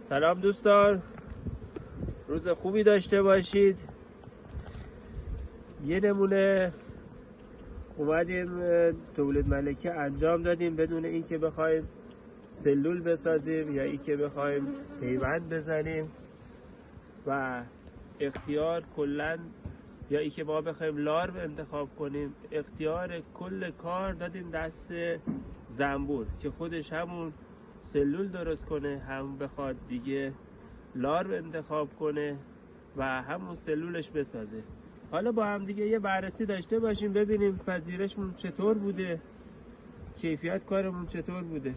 سلام دوستان، روز خوبی داشته باشید. یه نمونه اومدیم تولید ملکی انجام دادیم بدون اینکه بخوایم سلول بسازیم یا اینکه بخوایم پیوند بزنیم و اختیار کلن یا اینکه ما بخوایم لارو انتخاب کنیم. اختیار کل کار دادیم دست زنبور که خودش همون سلول درست کنه، هم بخواد دیگه لارو انتخاب کنه و همون سلولش بسازه. حالا با هم دیگه یه بررسی داشته باشیم ببینیم پذیرشمون چطور بوده، کیفیت کارمون چطور بوده.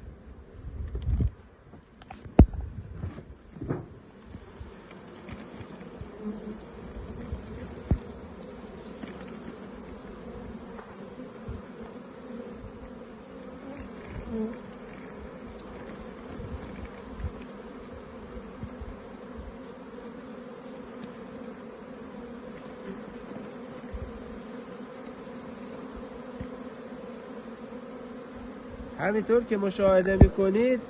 همینطور که مشاهده میکنید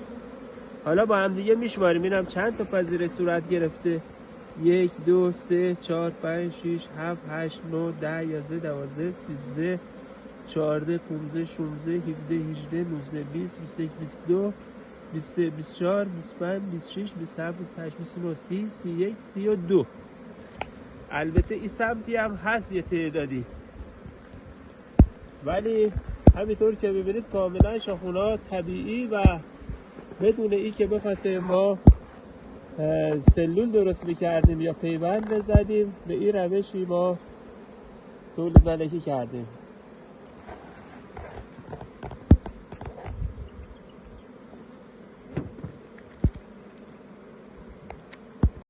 حالا با هم دیگه میشماریم ببینم چند تا پذیرش صورت گرفته. 1 2 3 4 5 6 7 8 9 10 11 12 13 14 15 16 17 18 19 20 21 22 23 24 25 26 27 28 29 30 31 32. البته این سمتی هم هست یه تعدادی، ولی همینطور که ببینید کاملا شاخونا طبیعی و بدون این که بخواستیم ما سلول درست میکردیم یا پیوند بزدیم به این روشی ما تولید ملکی کردیم.